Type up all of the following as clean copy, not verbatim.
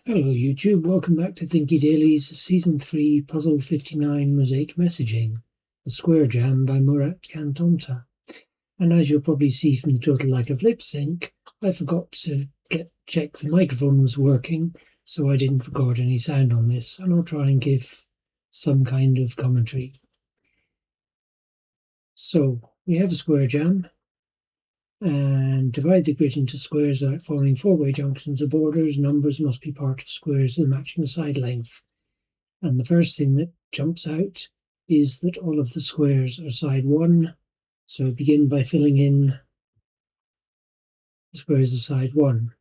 Hello YouTube, welcome back to Thinky Dailies, Season 3, Puzzle 59, Mosaic Messaging, The Square Jam by Murat and Tonta. And as you'll probably see from the total lack of lip sync, I forgot to check the microphone was working, so I didn't record any sound on this, and I'll try and give some kind of commentary. So, we have a square jam, and divide the grid into squares without forming four-way junctions or borders. Numbers must be part of squares with matching side length. And the first thing that jumps out is that all of the squares are side 1. So begin by filling in the squares of side 1.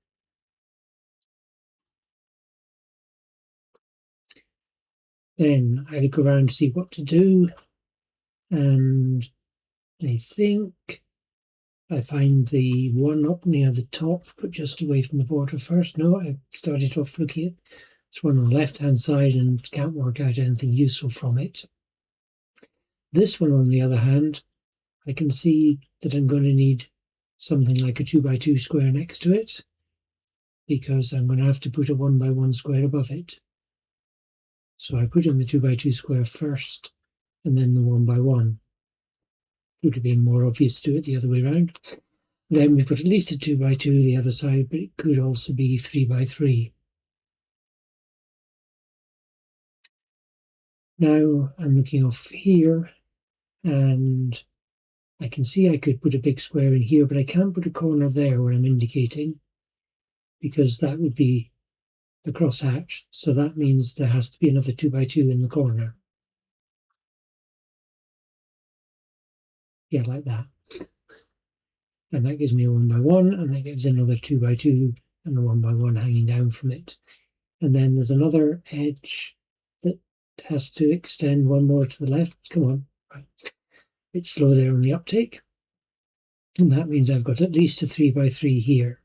Then I look around to see what to do, and I think I find the one up near the top, but just away from the border first. No, I started off looking at this one on the left-hand side and can't work out anything useful from it. This one, on the other hand, I can see that I'm going to need something like a 2x2 square next to it, because I'm going to have to put a 1x1 square above it. So I put in the 2x2 square first, and then the 1x1. It would have been more obvious to do it the other way around. Then we've got at least a 2x2 the other side, but it could also be 3x3. Now I'm looking off here, and I can see I could put a big square in here, but I can't put a corner there where I'm indicating, because that would be the crosshatch. So that means there has to be another 2x2 in the corner. Yeah, like that. And that gives me a 1x1, and that gives another 2x2 and a 1x1 hanging down from it. And then there's another edge that has to extend one more to the left. Come on, right. It's slow there on the uptake. And that means I've got at least a 3x3 here.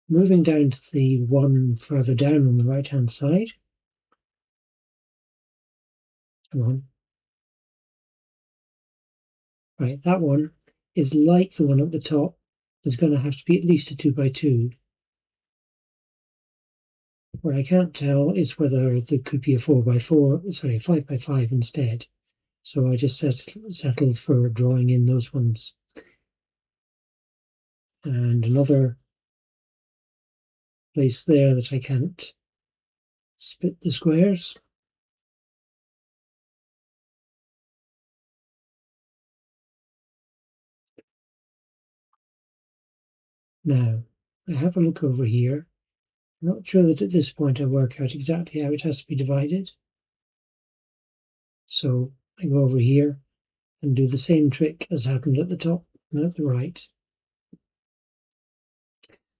Moving down to the one further down on the right-hand side. Come on. Right, that one is like the one at the top. There's going to have to be at least a 2x2. What I can't tell is whether there could be a 4x4, sorry, 5x5 instead. So I just settled for drawing in those ones. And another place there that I can't split the squares. Now, I have a look over here. I'm not sure that at this point I work out exactly how it has to be divided. So I go over here and do the same trick as happened at the top and at the right.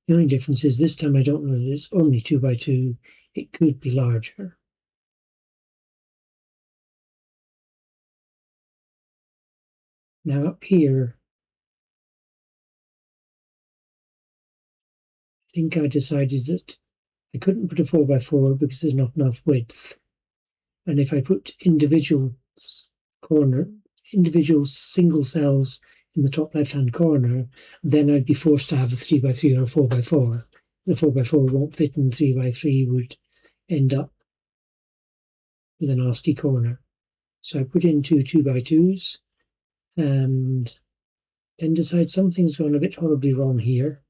The only difference is this time I don't know that it's only 2x2, it could be larger. Now up here, I think I decided that I couldn't put a 4x4 because there's not enough width. And if I put individual single cells in the top left-hand corner, then I'd be forced to have a 3x3 or a 4x4. The 4x4 won't fit, and the 3x3 would end up with a nasty corner. So I put in two 2x2s, and then decide something's gone a bit horribly wrong here,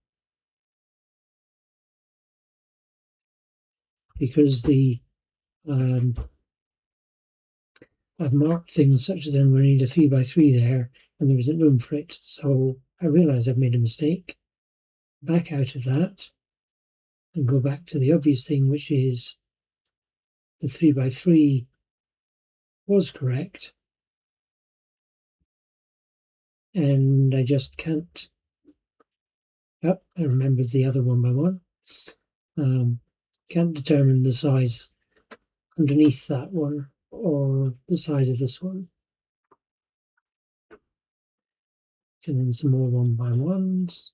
because I've marked things such as I'm going to need a 3x3 there, and there isn't room for it. So I realise I've made a mistake. Back out of that, and go back to the obvious thing, which is the 3x3 was correct, and I just can't. Oh, I remembered the other 1x1. Can't determine the size underneath that one or the size of this one. Fill in some more 1x1s.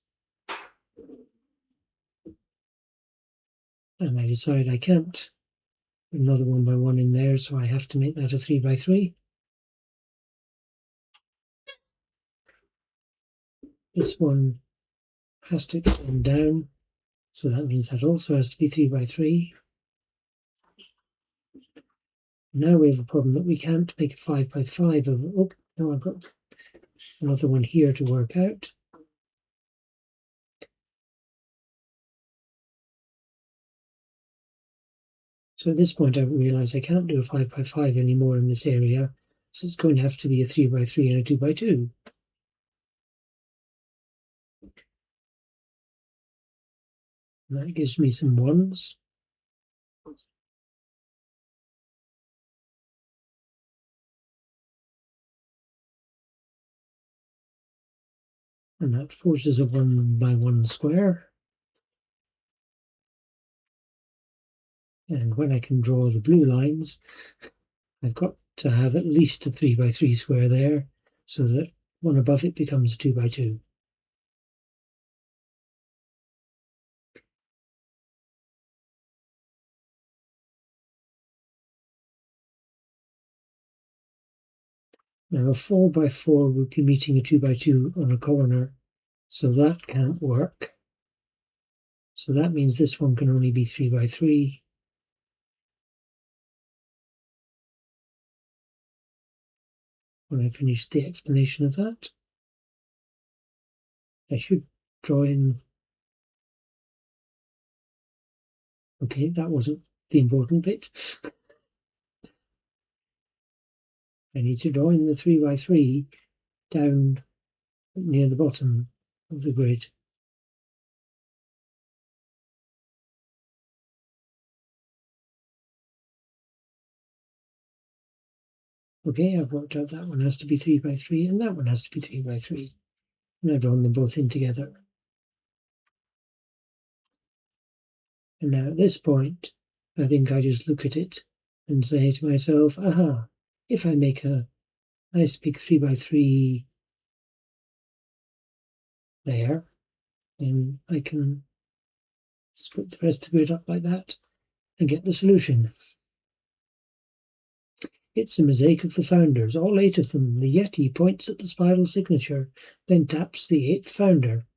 And I decide I can't put another 1x1 in there, so I have to make that a 3x3. This one has to extend down, So that means that also has to be 3 by 3. Now we have a problem that we can't make a 5 by 5 of. Oh, no, I've got another one here to work out. So at this point I realise I can't do a 5 by 5 anymore in this area, so it's going to have to be a 3 by 3 and a 2 by 2. And that gives me some 1s. And that forces a 1 by 1 square. And when I can draw the blue lines, I've got to have at least a 3 by 3 square there, so that one above it becomes a 2 by 2. Now a 4 by 4 would be meeting a 2 by 2 on a corner, so that can't work. So that means this one can only be 3 by 3. When I finish the explanation of that, I should draw in. Okay, that wasn't the important bit. I need to draw in the 3 by 3 down near the bottom of the grid. Okay, I've worked out that one has to be 3 by 3 and that one has to be 3 by 3. And I've drawn them both in together. And now at this point, I think I just look at it and say to myself, aha, if I make a nice big 3 by 3 there, then I can split the rest of the grid up like that and get the solution. It's a mosaic of the founders, all 8 of them. The Yeti points at the spiral signature, then taps the 8th founder.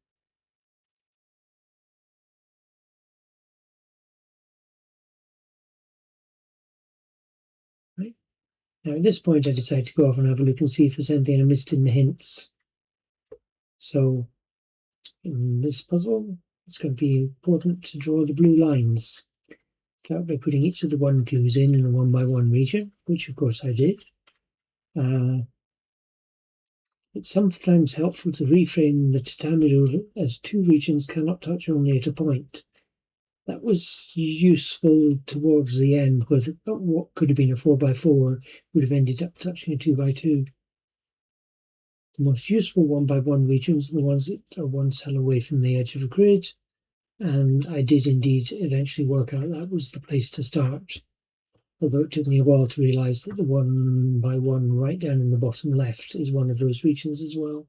Right? Now at this point I decide to go off and have a look and see if there's anything I missed in the hints. So in this puzzle, it's going to be important to draw the blue lines. Start by putting each of the 1 clues in a 1 by 1 region, which of course I did. It's sometimes helpful to reframe the tatami rule as 2 regions cannot touch only at a point. That was useful towards the end, where what could have been a 4 by 4 would have ended up touching a 2 by 2. The most useful 1 by 1 regions are the ones that are 1 cell away from the edge of a grid, and I did indeed eventually work out that was the place to start, although it took me a while to realise that the 1 by 1 right down in the bottom left is one of those regions as well.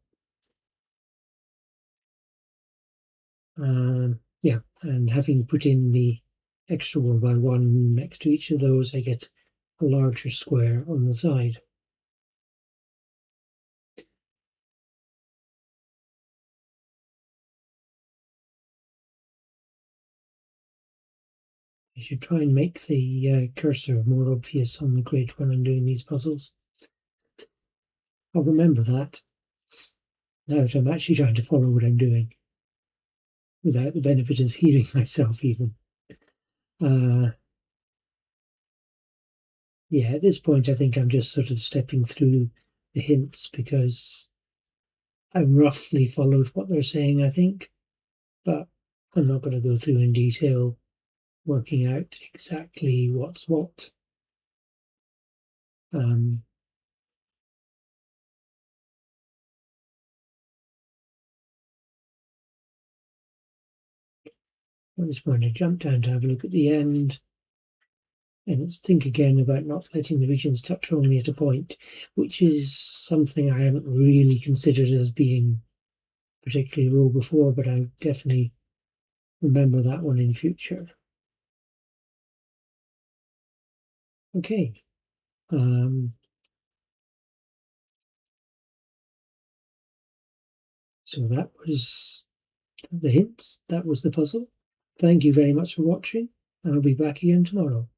Yeah, and having put in the extra 1 by 1 next to each of those, I get a larger square on the side. I should try and make the cursor more obvious on the grid when I'm doing these puzzles. I'll remember that now that I'm actually trying to follow what I'm doing without the benefit of hearing myself even. Yeah, at this point I think I'm just sort of stepping through the hints because I roughly followed what they're saying, I think, but I'm not going to go through in detail working out exactly what's what. At this point I jump down to have a look at the end, and it's think again about not letting the regions touch only at a point, which is something I haven't really considered as being particularly rule before, but I definitely remember that one in future. Okay. So that was the hints, that was the puzzle. Thank you very much for watching, and I'll be back again tomorrow.